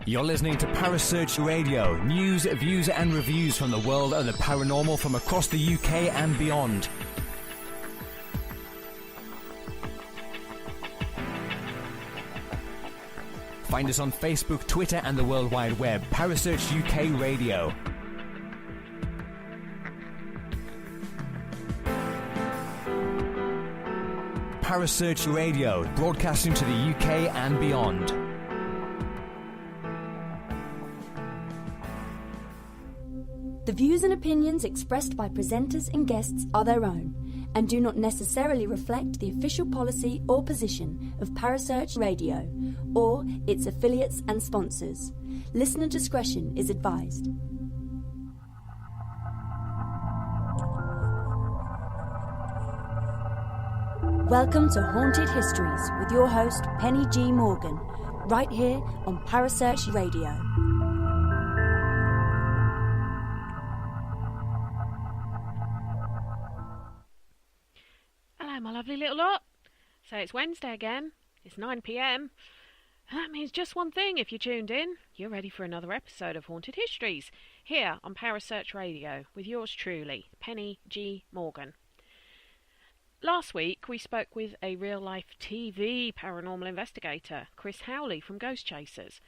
You're listening to Parasearch Radio, news, views and reviews from the world of the paranormal from across the UK and beyond. Find us on Facebook, Twitter and the World Wide Web. Parasearch UK Radio. Parasearch Radio, broadcasting to the UK and beyond. The views and opinions expressed by presenters and guests are their own and do not necessarily reflect the official policy or position of Parasearch Radio or its affiliates and sponsors. Listener discretion is advised. Welcome to Haunted Histories with your host Penny G. Morgan, right here on Parasearch Radio. Hello, my lovely little lot. So it's Wednesday again. It's 9 p.m. And that means just one thing if you tuned in. You're ready for another episode of Haunted Histories here on Parasearch Radio with yours truly, Penny G. Morgan. Last week we spoke with a real-life TV paranormal investigator, Chris Howley from Ghost Chasers.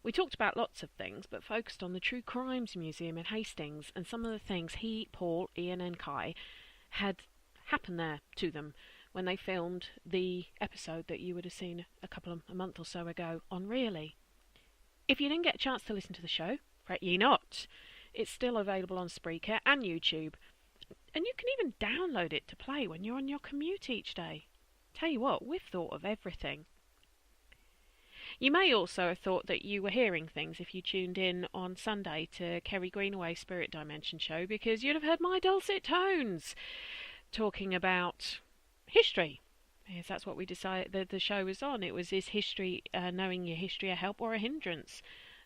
We talked about lots of things, but focused on the True Crimes Museum in Hastings and some of the things he, Paul, Ian and Kai had happen there to them when they filmed the episode that you would have seen a month or so ago on Really. If you didn't get a chance to listen to the show, fret ye not. It's still available on Spreaker and YouTube, and you can even download it to play when you're on your commute each day. Tell you what, we've thought of everything. You may also have thought that you were hearing things if you tuned in on Sunday to Kerry Greenaway's Spirit Dimension show, because you'd have heard my dulcet tones talking about history. Yes, that's what we decided the show was on. It was, is history, knowing your history, a help or a hindrance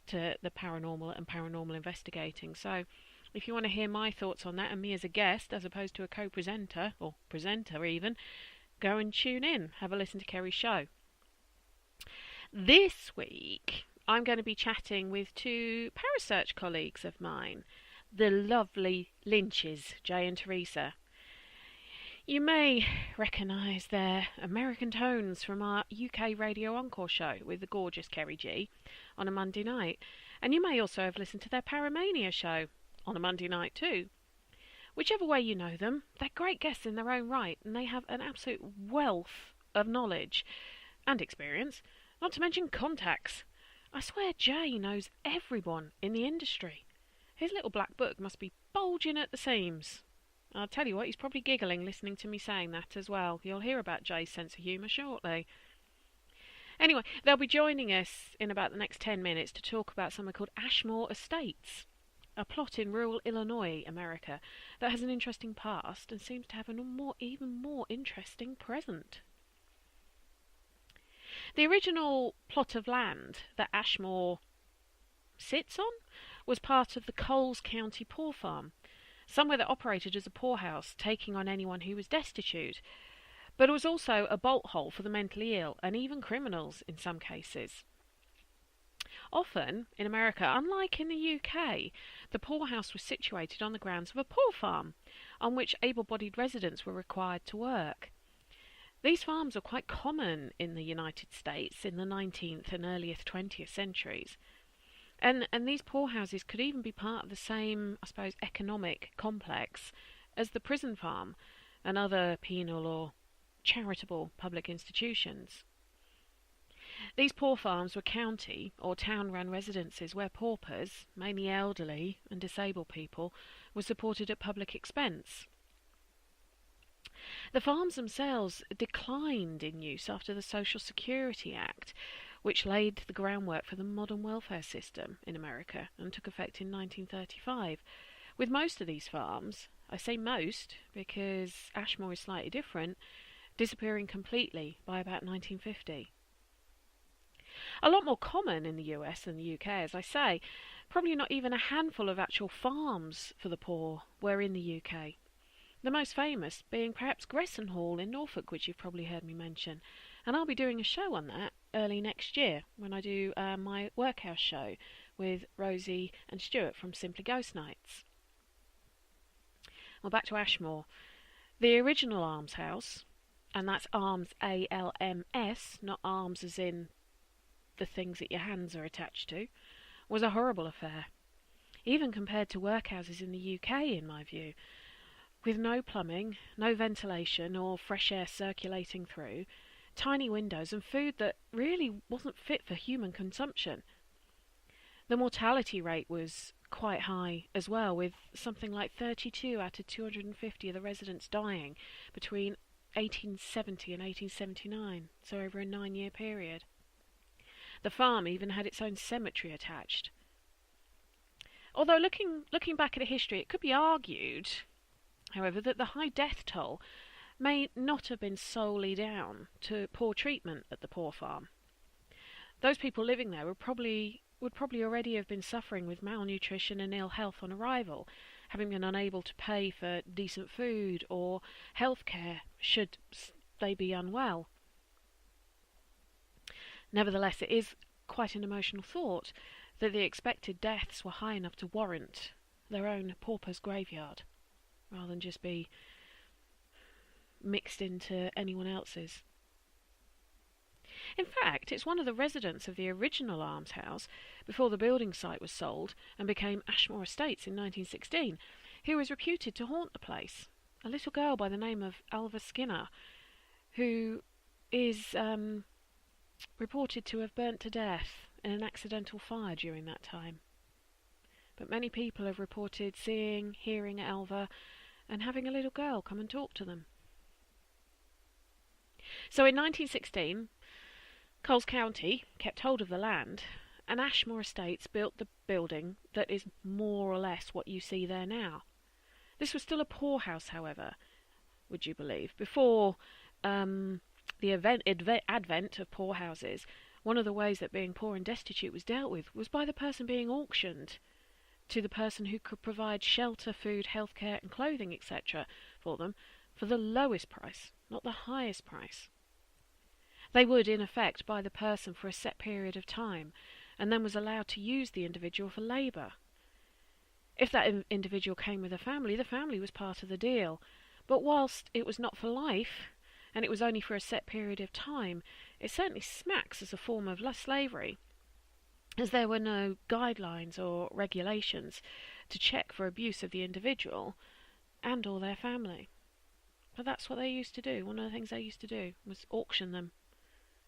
to the paranormal and paranormal investigating? So if you want to hear my thoughts on that and me as a guest as opposed to a co-presenter, or presenter even, go and tune in, have a listen to Kerry's show. This week I'm going to be chatting with two Parasearch colleagues of mine, the lovely Lynches, Jay and Teresa. You may recognise their American tones from our UK Radio Encore show with the gorgeous Kerry G on a Monday night, and you may also have listened to their Paramania show on a Monday night too. Whichever way you know them, they're great guests in their own right, and they have an absolute wealth of knowledge and experience, not to mention contacts. I swear Jay knows everyone in the industry. His little black book must be bulging at the seams. I'll tell you what, he's probably giggling listening to me saying that as well. You'll hear about Jay's sense of humour shortly. Anyway, they'll be joining us in about the next 10 minutes to talk about something called Ashmore Estates, a plot in rural Illinois, America, that has an interesting past and seems to have an even more interesting present. The original plot of land that Ashmore sits on was part of the Coles County Poor Farm, somewhere that operated as a poorhouse, taking on anyone who was destitute, but it was also a bolt hole for the mentally ill and even criminals in some cases. Often, in America, unlike in the UK, the poorhouse was situated on the grounds of a poor farm, on which able-bodied residents were required to work. These farms were quite common in the United States in the 19th and earliest 20th centuries. And these poorhouses could even be part of the same, I suppose, economic complex as the prison farm and other penal or charitable public institutions. These poor farms were county or town-run residences where paupers, mainly elderly and disabled people, were supported at public expense. The farms themselves declined in use after the Social Security Act, which laid the groundwork for the modern welfare system in America and took effect in 1935, with most of these farms, I say most because Ashmore is slightly different, disappearing completely by about 1950. A lot more common in the US than the UK, as I say. Probably not even a handful of actual farms for the poor were in the UK. The most famous being perhaps Gresson Hall in Norfolk, which you've probably heard me mention, And I'll be doing a show on that early next year when I do my workhouse show with Rosie and Stuart from Simply Ghost Nights. Well, back to Ashmore. The original almshouse, and that's arms ALMS, not arms as in the things that your hands are attached to, was a horrible affair, even compared to workhouses in the UK, in my view, with no plumbing, no ventilation or fresh air circulating through, tiny windows and food that really wasn't fit for human consumption. The mortality rate was quite high as well, with something like 32 out of 250 of the residents dying between 1870 and 1879, so over a 9-year period. The farm even had its own cemetery attached. Although looking back at the history, it could be argued, however, that the high death toll may not have been solely down to poor treatment at the poor farm. Those people living there would probably already have been suffering with malnutrition and ill health on arrival, having been unable to pay for decent food or health care should they be unwell. Nevertheless, it is quite an emotional thought that the expected deaths were high enough to warrant their own pauper's graveyard, rather than just be mixed into anyone else's. In fact, it's one of the residents of the original almshouse, before the building site was sold and became Ashmore Estates in 1916, who was reputed to haunt the place, a little girl by the name of Alva Skinner, who is reported to have burnt to death in an accidental fire during that time. But many people have reported seeing, hearing Alva, and having a little girl come and talk to them. So in 1916, Coles County kept hold of the land, and Ashmore Estates built the building that is more or less what you see there now. This was still a poorhouse, however, would you believe. Before the advent of poorhouses, one of the ways that being poor and destitute was dealt with was by the person being auctioned to the person who could provide shelter, food, healthcare and clothing, etc. for them for the lowest price, not the highest price. They would, in effect, buy the person for a set period of time, and then was allowed to use the individual for labour. If that individual came with a family, the family was part of the deal. But whilst it was not for life, and it was only for a set period of time, it certainly smacks as a form of slavery, as there were no guidelines or regulations to check for abuse of the individual and or their family. But that's what they used to do. One of the things they used to do was auction them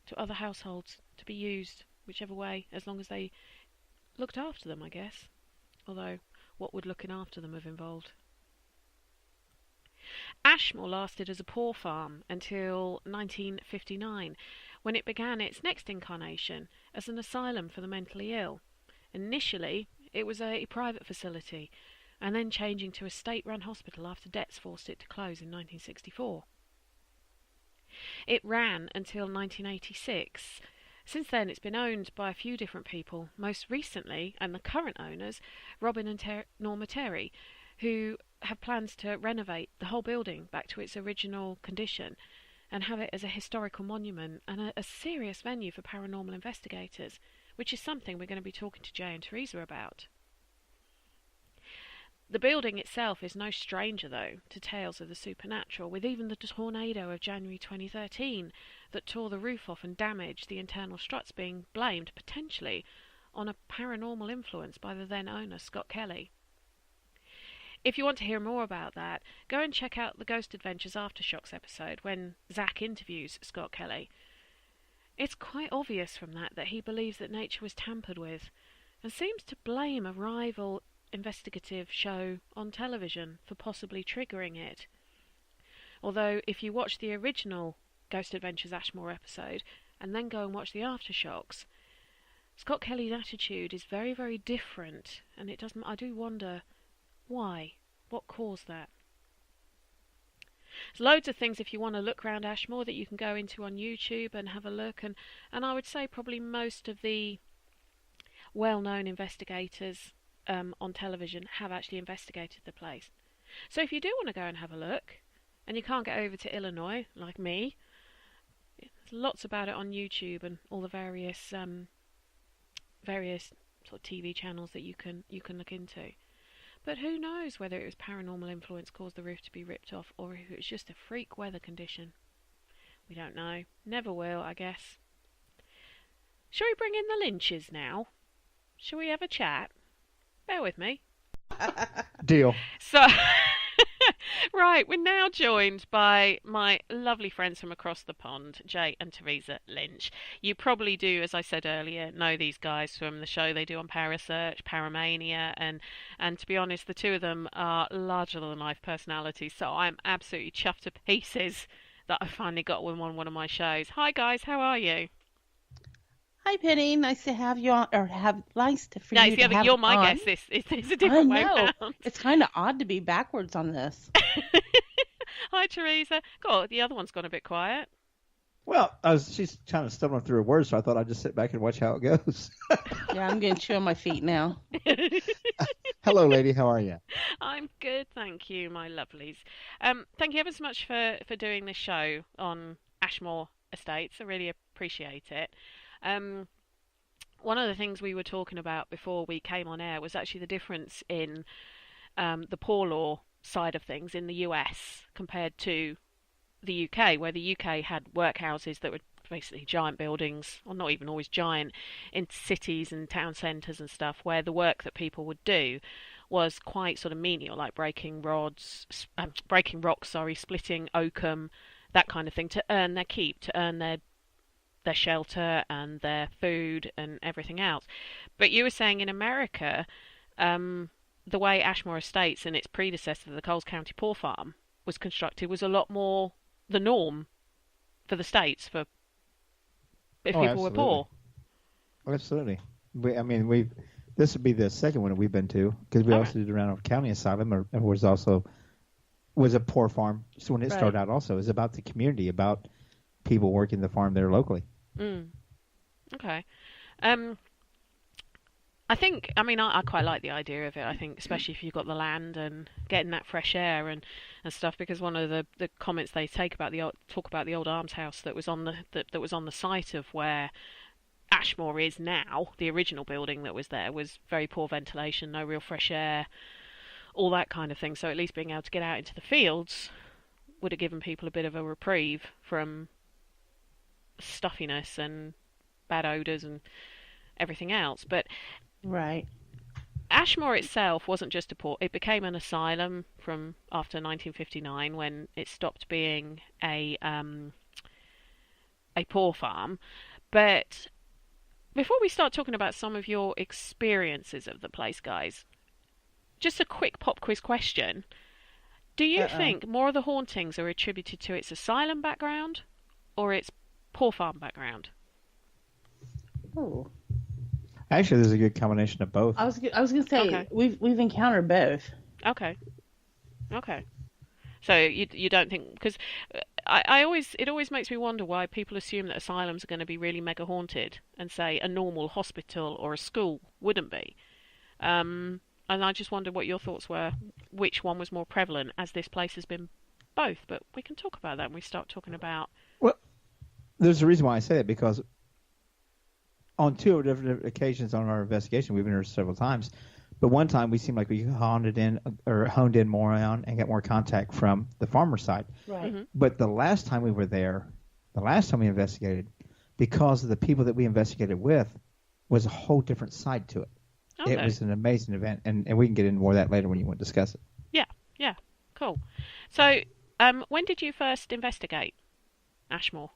to other households to be used whichever way, as long as they looked after them, I guess. Although, what would looking after them have involved? Ashmore lasted as a poor farm until 1959, when it began its next incarnation as an asylum for the mentally ill. Initially, it was a private facility, and then changing to a state-run hospital after debts forced it to close in 1964. It ran until 1986. Since then, it's been owned by a few different people, most recently, and the current owners, Robin and Norma Terry, who have plans to renovate the whole building back to its original condition and have it as a historical monument and a serious venue for paranormal investigators, which is something we're going to be talking to Jay and Teresa about. The building itself is no stranger, though, to tales of the supernatural, with even the tornado of January 2013 that tore the roof off and damaged the internal struts being blamed, potentially, on a paranormal influence by the then owner, Scott Kelly. If you want to hear more about that, go and check out the Ghost Adventures Aftershocks episode when Zach interviews Scott Kelly. It's quite obvious from that he believes that nature was tampered with, and seems to blame a rival investigative show on television for possibly triggering it. Although, if you watch the original Ghost Adventures Ashmore episode, and then go and watch the Aftershocks, Scott Kelly's attitude is very, very different, and I do wonder why. What caused that? There's loads of things if you want to look around Ashmore that you can go into on YouTube and have a look, and I would say probably most of the well-known investigators on television have actually investigated the place. So if you do want to go and have a look, and you can't get over to Illinois, like me, There's lots about it on YouTube and all the various sort of TV channels that you can look into. But who knows whether it was paranormal influence caused the roof to be ripped off, or if it was just a freak weather condition. We don't know. Never will, I guess. Shall we bring in the Lynches now? Shall we have a chat? Bear with me. Deal. So, right, we're now joined by my lovely friends from across the pond, Jay and Teresa Lynch. You probably do, as I said earlier, know these guys from the show they do on Parasearch, Paramania, and to be honest, the two of them are larger-than-life personalities, so I'm absolutely chuffed to pieces that I finally got them on one of my shows. Hi, guys, how are you? Hi, Penny. Nice to have you on, or for you to have you're my on. guest. It's a different way I know. round. It's kind of odd to be backwards on this. Hi, Teresa. God, the other one's gone a bit quiet. Well, she's kind of stumbling through her words, so I thought I'd just sit back and watch how it goes. Yeah, I'm getting chew on my feet now. Hello, lady. How are you? I'm good, thank you, my lovelies. Thank you ever so much for doing this show on Ashmore Estates. I really appreciate it. One of the things we were talking about before we came on air was actually the difference in the poor law side of things in the US compared to the UK, where the UK had workhouses that were basically giant buildings, or not even always giant, in cities and town centres and stuff, where the work that people would do was quite sort of menial, like breaking rocks, splitting oakum, that kind of thing, to earn their keep, to earn their shelter and their food and everything else. But you were saying in America, the way Ashmore Estates and its predecessor, the Coles County Poor Farm, was constructed was a lot more the norm for the States, for if people were poor. Absolutely. This would be the second one that we've been to, because we also did Round Oak County Asylum, and was a poor farm. So when it started out, also, it was about the community, about people working the farm there locally. Okay. I quite like the idea of it. I think, especially if you've got the land and getting that fresh air and stuff, because one of the comments they talk about the old almshouse that was on the site of where Ashmore is now, the original building that was there, was very poor ventilation, no real fresh air, all that kind of thing. So at least being able to get out into the fields would have given people a bit of a reprieve from stuffiness and bad odours and everything else. But Ashmore itself wasn't just a port. It became an asylum from after 1959, when it stopped being a poor farm. But before we start talking about some of your experiences of the place, guys, just a quick pop quiz question. Do you think more of the hauntings are attributed to its asylum background or its poor farm background? Oh, actually, there's a good combination of both. I was going to say we've encountered both. Okay. So you don't think, because it always makes me wonder why people assume that asylums are going to be really mega haunted, and say a normal hospital or a school wouldn't be. And I just wondered what your thoughts were, which one was more prevalent, as this place has been both. But we can talk about that when we start talking about. Well, there's a reason why I say that, because on two different occasions on our investigation, we've been here several times, but one time we seemed like we honed in more on and got more contact from the farmer side. Right. Mm-hmm. But the last time we were there, the last time we investigated, because of the people that we investigated with, was a whole different side to it. Okay. It was an amazing event, and we can get into more of that later when you want to discuss it. Yeah, cool. So, when did you first investigate Ashmore?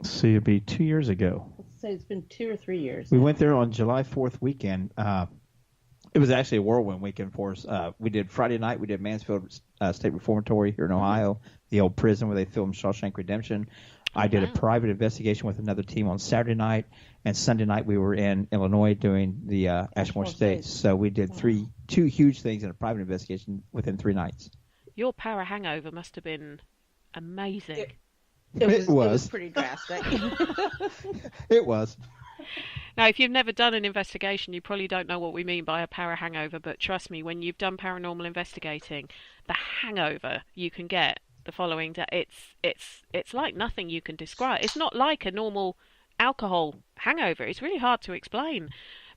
So it'd be 2 years ago. Let's say it's been 2 or 3 years. We went there on July 4th weekend. It was actually a whirlwind weekend for us. We did Friday night. We did Mansfield State Reformatory here in Ohio, the old prison where they filmed Shawshank Redemption. I did a private investigation with another team on Saturday night, and Sunday night we were in Illinois doing the Ashmore Estates. So we did two huge things in a private investigation within 3 nights. Your power hangover must have been amazing. It was pretty drastic. It was. Now, if you've never done an investigation, you probably don't know what we mean by a power hangover, but trust me, when you've done paranormal investigating, the hangover you can get the following day. It's like nothing you can describe. It's not like a normal alcohol hangover. It's really hard to explain,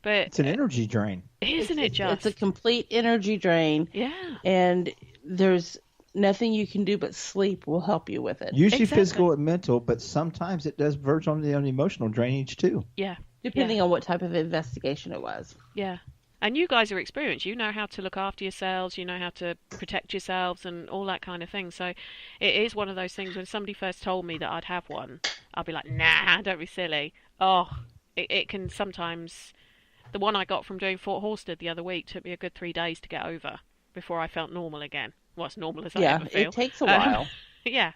but It's an energy drain. isn't it just? It's a complete energy drain. Yeah. And there's nothing you can do but sleep will help you with it. Usually Exactly. physical and mental, but sometimes it does verge on the emotional drainage too. Yeah. Depending on what type of investigation it was. Yeah. And you guys are experienced. You know how to look after yourselves. You know how to protect yourselves and all that kind of thing. So it is one of those things when somebody first told me that I'd have one, I'd be like, nah, don't be silly. Oh, it can sometimes... The one I got from doing Fort Horsted the other week took me a good 3 days to get over before I felt normal again. Well, as normal as I ever feel. It takes a while. Yeah.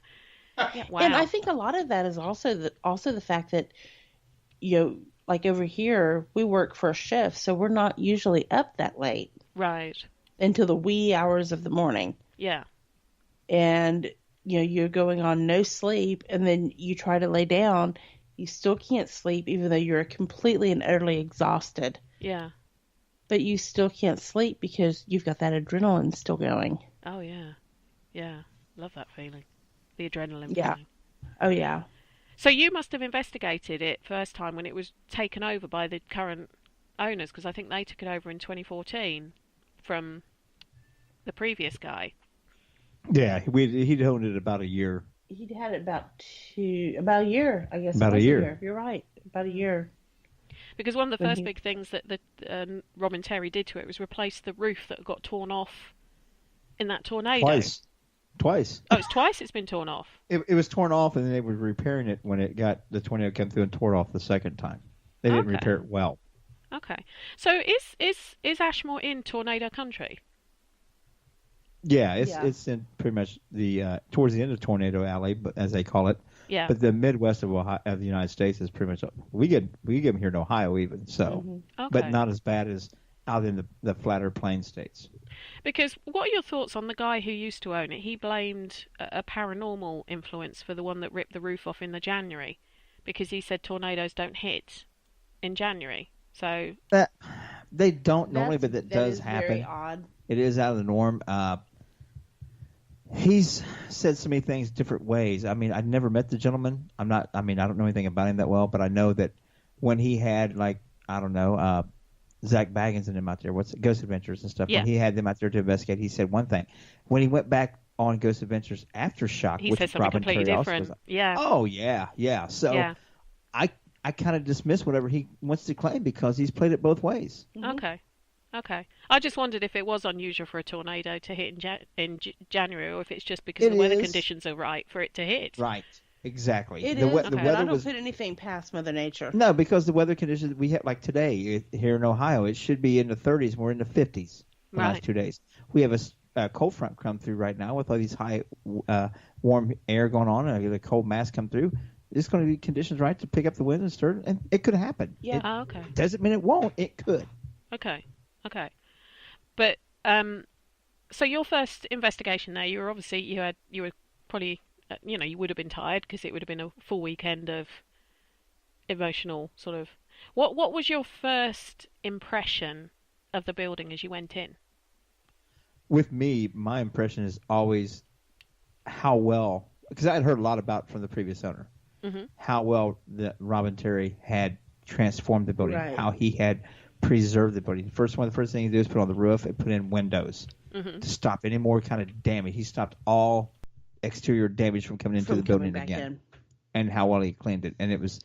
Wow. And I think a lot of that is also the fact that, like over here, we work first shift, so we're not usually up that late Right. until the wee hours of the morning. Yeah. And, you're going on no sleep, and then you try to lay down, you still can't sleep, even though you're completely and utterly exhausted. Yeah. But you still can't sleep because you've got that adrenaline still going. Oh, yeah. Yeah. Love that feeling. The adrenaline Yeah. feeling. Oh, yeah. So you must have investigated it first time when it was taken over by the current owners, because I think they took it over in 2014 from the previous guy. Yeah, he'd owned it about a year. He'd had it about a year, I guess. About it was a year. You're right. About a year. Because one of the When first he- big things that Rob and Terry did to it was replace the roof that got torn off in that tornado. Twice. Oh, it's twice it's been torn off. It was torn off, and then they were repairing it when the tornado came through and tore it off the second time. They didn't Okay. repair it well. Okay. So is Ashmore in tornado country? Yeah, Yeah. it's in pretty much the towards the end of Tornado Alley, but as they call it. Yeah. But the Midwest of Ohio, of the United States is pretty much we get them here in Ohio even so, Okay. but not as bad as out in the flatter plain states. Because what are your thoughts on the guy who used to own it? He blamed a paranormal influence for the one that ripped the roof off in the January, because he said tornadoes don't hit in January. So That they don't normally, but that that does is happen. Very odd. It is out of the norm. He's said so many things different ways. I mean, I've never met the gentleman. I don't know anything about him that well, but I know that when he had Zach Baggins and him out there, Ghost Adventures and stuff. Yeah. When he had them out there to investigate, he said one thing. When he went back on Ghost Adventures Aftershock, he which said something Robin completely Terry also different. was, Yeah. oh yeah. So Yeah. I kind of dismiss whatever he wants to claim because he's played it both ways. Okay. I just wondered if it was unusual for a tornado to hit in January, or if it's just because It the weather is. conditions are right for it to hit. Right. Exactly. It the is. the Okay. And I weather don't was put anything past Mother Nature. no, because the weather conditions we have, like today here in Ohio, it should be in the 30s. We're in the 50s the Right. last 2 days. We have a cold front come through right now with all these high warm air going on and the cold mass come through. It's going to be conditions right to pick up the wind and stir, and it could happen. Yeah. Oh, okay. It doesn't mean it won't. It could. Okay. But so your first investigation there, you were probably you would have been tired because it would have been a full weekend of emotional sort of. What was your first impression of the building as you went in? With me, my impression is always how well, because I had heard a lot about from the previous owner, how well that Robin Terry had transformed the building, Right. how he had preserved the building. The first thing he did was put on the roof and put in windows to stop any more kind of damage. He stopped all exterior damage from coming into From the building coming back again, in. and how well he cleaned it. And it was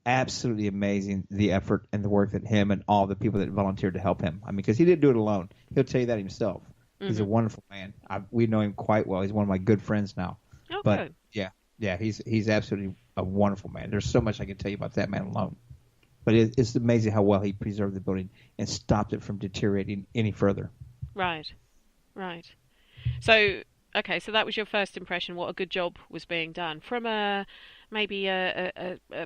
absolutely amazing, the effort and the work that him and all the people that volunteered to help him. I mean, because he didn't do it alone. He'll tell you that himself. He's a wonderful man. We know him quite well. He's one of my good friends now. Oh, But good. yeah, he's absolutely a wonderful man. There's so much I can tell you about that man alone. But it's amazing how well he preserved the building and stopped it from deteriorating any further. Right. So that was your first impression. What a good job was being done from maybe a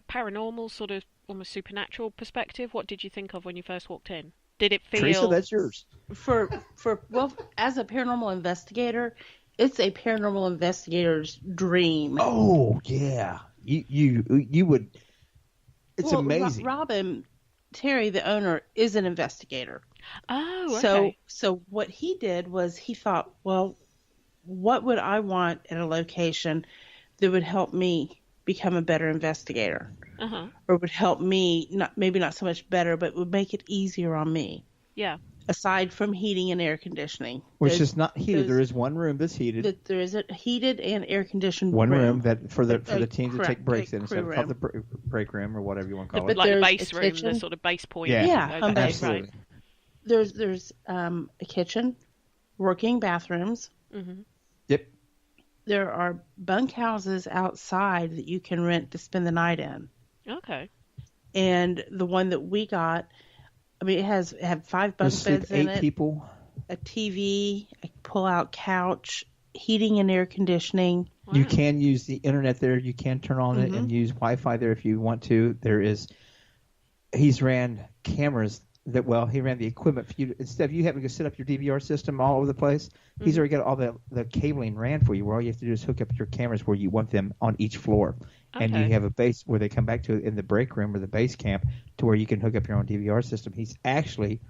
paranormal sort of almost supernatural perspective. What did you think of when you first walked in? Did it feel? Teresa, that's yours. Well, as a paranormal investigator, it's a paranormal investigator's dream. Oh yeah, you would. It's amazing. Robin Terry, the owner, is an investigator. Oh, okay. So what he did was he thought, well, what would I want at a location that would help me become a better investigator, or would help me maybe not so much better, but would make it easier on me. Yeah. Aside from heating and air conditioning, which is not heated. There is one room that's heated. There is a heated and air conditioned one room that for the teams to take breaks in, instead of called the break room or whatever you want to call it. Like the base room, the sort of base point. Yeah, absolutely. Right. There's a kitchen, working bathrooms. Mm-hmm. Yep. There are bunkhouses outside that you can rent to spend the night in. Okay. And the one that we got, I mean, it had 5 bunk beds in it. 8 people. A TV, a pull-out couch, heating and air conditioning. Wow. You can use the internet there. You can turn on it and use Wi-Fi there if you want to. He's ran cameras he ran the equipment for you. Instead of you having to sit up your DVR system all over the place, he's already got all the cabling ran for you, where all you have to do is hook up your cameras where you want them on each floor. Okay. And you have a base where they come back to in the break room or the base camp to where you can hook up your own DVR system. He's actually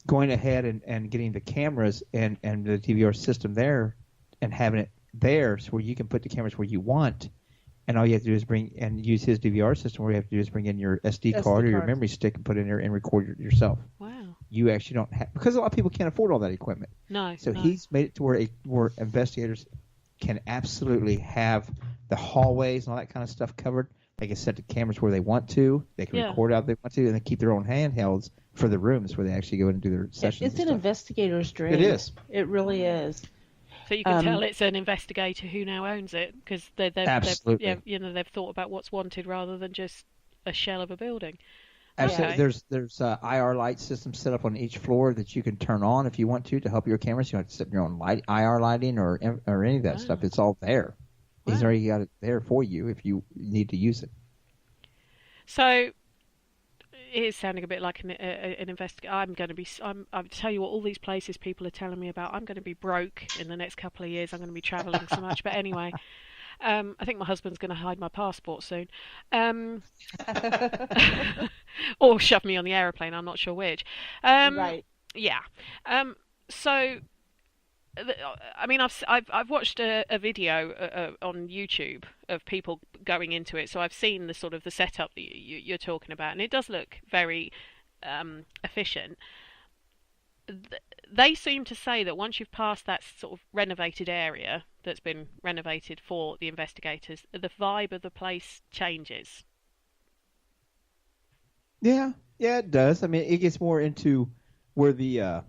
going ahead and getting the cameras and the DVR system there and having it there so where you can put the cameras where you want. And all you have to do is use his DVR system. Where you have to do is bring in your SD card or your memory stick and put it in there and record it yourself. Wow. You actually don't have, because a lot of people can't afford all that equipment. No. So he's made it to where investigators can absolutely have the hallways and all that kind of stuff covered. They can set the cameras where they want to. They can record out if they want to, and they keep their own handhelds for the rooms where they actually go in and do their sessions. It's an investigator's dream. It is. It really is. So you can tell it's an investigator who now owns it, because they've thought about what's wanted rather than just a shell of a building. Absolutely. Okay. There's IR light systems set up on each floor that you can turn on if you want to help your cameras. You don't have to set your own IR lighting or any of that stuff. It's all there. Wow. He's already got it there for you if you need to use it. So it is sounding a bit like an investigator. I'll tell you what, all these places people are telling me about, I'm going to be broke in the next couple of years. I'm going to be travelling so much. But anyway, I think my husband's going to hide my passport soon. Or shove me on the aeroplane. I'm not sure which. Right. Yeah. So, I mean, I've watched a video on YouTube of people going into it, so I've seen the sort of the setup that you're talking about, and it does look very efficient. They seem to say that once you've passed that sort of renovated area that's been renovated for the investigators, the vibe of the place changes. Yeah, it does. I mean, it gets more into where the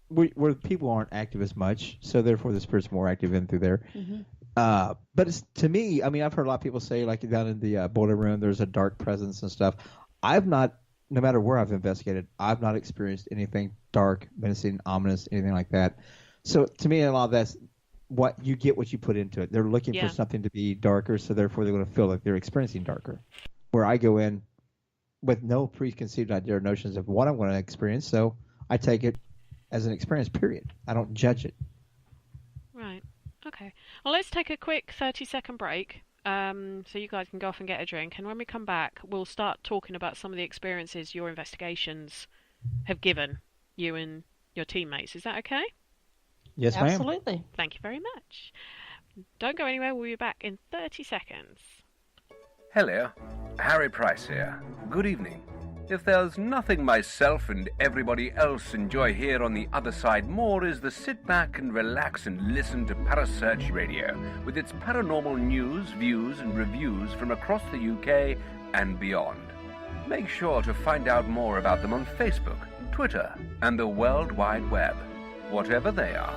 where people aren't active as much, so therefore the spirit's more active in through there. Mm-hmm. But it's, to me, I mean, I've heard a lot of people say, like down in the boiler room, there's a dark presence and stuff. I've not, no matter where I've investigated, I've not experienced anything dark, menacing, ominous, anything like that. So to me, a lot of that's what you get, what you put into it. They're looking for something to be darker, so therefore they're going to feel like they're experiencing darker. Where I go in with no preconceived idea or notions of what I'm going to experience, so I take it as an experience, period. I don't judge it. Right. Okay. Well, let's take a quick 30-second break so you guys can go off and get a drink. And when we come back, we'll start talking about some of the experiences your investigations have given you and your teammates. Is that okay? Yes, ma'am. Absolutely. Thank you very much. Don't go anywhere. We'll be back in 30 seconds. Hello. Harry Price here. Good evening. If there's nothing myself and everybody else enjoy here on the other side more is the sit back and relax and listen to Parasearch Radio with its paranormal news, views and reviews from across the UK and beyond. Make sure to find out more about them on Facebook, Twitter and the World Wide Web, whatever they are,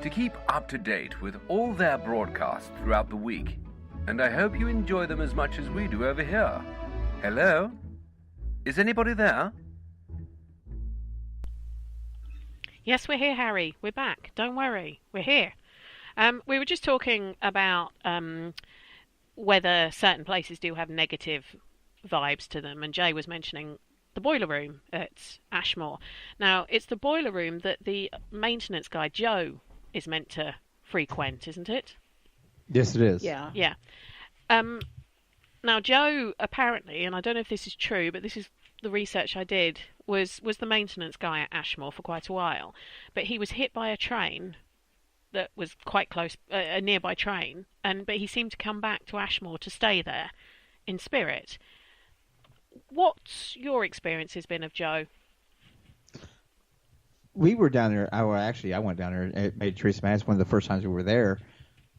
to keep up to date with all their broadcasts throughout the week. And I hope you enjoy them as much as we do over here. Hello? Is anybody there? Yes, we're here, Harry. We're back. Don't worry. We're here. We were just talking about whether certain places do have negative vibes to them, and Jay was mentioning the boiler room at Ashmore. Now, it's the boiler room that the maintenance guy, Joe, is meant to frequent, isn't it? Yes, it is. Yeah. Yeah. Now, Joe, apparently, and I don't know if this is true, but this is the research I did, was the maintenance guy at Ashmore for quite a while. But he was hit by a train that was quite close, a nearby train, but he seemed to come back to Ashmore to stay there in spirit. What's your experiences been of Joe? We were down there. I went down there and made Teresa Lynch. One of the first times we were there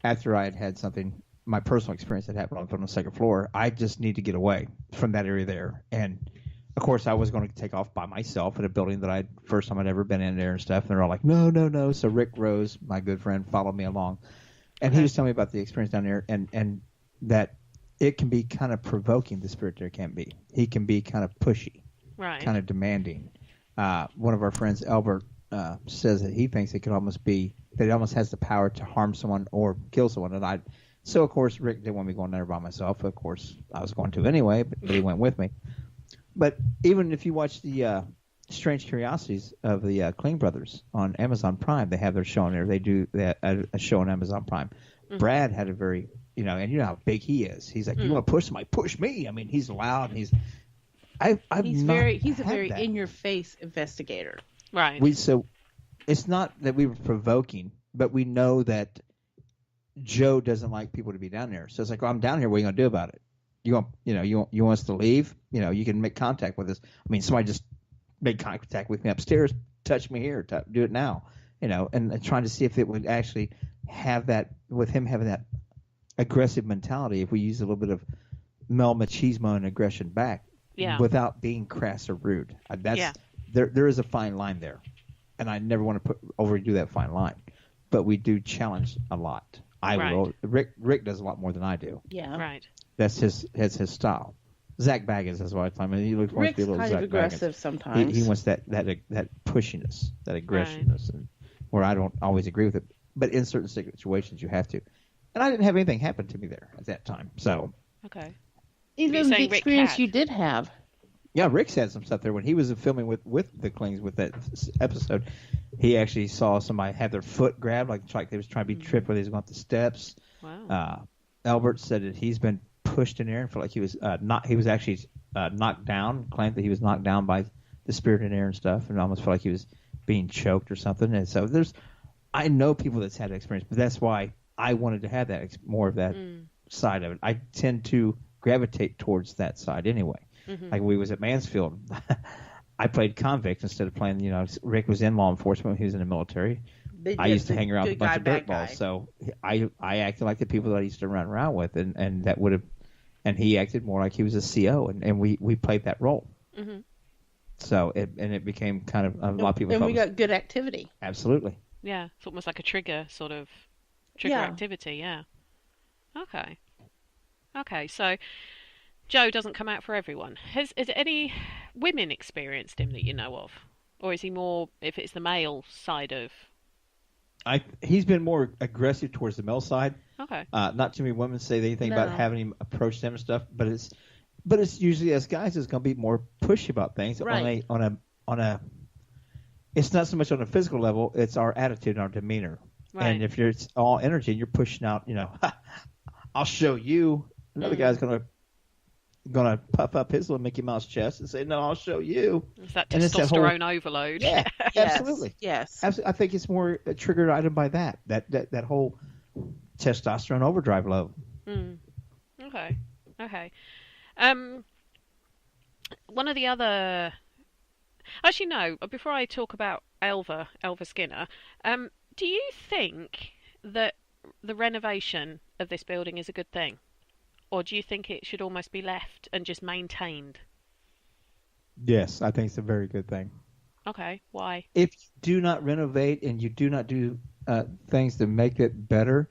after I had something, my personal experience that happened on the second floor. I just need to get away from that area there. And of course, I was going to take off by myself in a building that first time I'd ever been in there and stuff. And they're all like, no, no, no. So Rick Rose, my good friend, followed me along. And he was telling me about the experience down there and that it can be kind of provoking, the spirit there can be. He can be kind of pushy, kind of demanding. One of our friends, Albert, says that he thinks it could almost be that it almost has the power to harm someone or kill someone. And so of course Rick didn't want me going there by myself. Of course I was going to anyway, but he went with me. But even if you watch the Strange Curiosities of the Kling brothers on Amazon Prime, they have their show on there. They do a show on Amazon Prime. Mm-hmm. Brad had a very and you know how big he is. He's like, you want to push somebody, push me. I mean, he's loud. He's a very in your face investigator. Right. So it's not that we were provoking, but we know that Joe doesn't like people to be down there. So it's like, well, I'm down here. What are you going to do about it? You want us to leave? You can make contact with us. I mean, somebody just made contact with me upstairs. Touch me here. Do it now. And trying to see if it would actually have that, with him having that aggressive mentality, if we use a little bit of male machismo and aggression back, without being crass or rude. There is a fine line there, and I never want to overdo that fine line. But we do challenge a lot. Will. Rick does a lot more than I do. Yeah. Right. That's his style. Zach Baggins is what I mean. He looks Rick's to be a little kind Zach of aggressive Baggins. Sometimes. He wants that pushiness, that aggressioness, and where I don't always agree with it. But in certain situations, you have to. And I didn't have anything happen to me there at that time. So. Okay. Even the experience you did have. Yeah, Rick's had some stuff there when he was filming with the Klings with that episode. He actually saw somebody have their foot grabbed, like they was trying to be tripped where they was going up the steps. Wow. Albert said that he's been pushed in there and felt like he was he was actually knocked down. Claimed that he was knocked down by the spirit in there and stuff, and almost felt like he was being choked or something. And so I know people that's had that experience, but that's why I wanted to have that more of that side of it. I tend to gravitate towards that side anyway. Mm-hmm. Like we was at Mansfield, I played convict instead of playing. Rick was in law enforcement when he was in the military. I used to hang around with a bunch of dirtballs, so I acted like the people that I used to run around with, and that would have, and he acted more like he was a CO, and we played that role. Mm-hmm. So it became kind of a lot of people. And we got good activity. Absolutely. Yeah, it's almost like a trigger activity. Yeah. Okay. So Joe doesn't come out for everyone. Has any women experienced him that you know of, or is he more if it's the male side of? He's been more aggressive towards the male side. Okay. Not too many women say anything about having him approach them and stuff, but it's usually as guys it's going to be more pushy about things on a. It's not so much on a physical level; it's our attitude and our demeanor. Right. And if it's all energy and you're pushing out, I'll show you. Another guy's going to puff up his little Mickey Mouse chest and say, "No, I'll show you." It's that testosterone overload. Yeah, absolutely. Yes. I think it's more a triggered item by that whole testosterone overdrive level. Okay. One of the other. Actually, no. Before I talk about Elva Skinner, do you think that the renovation of this building is a good thing? Or do you think it should almost be left and just maintained? Yes, I think it's a very good thing. Okay, why? If you do not renovate and you do not do things to make it better,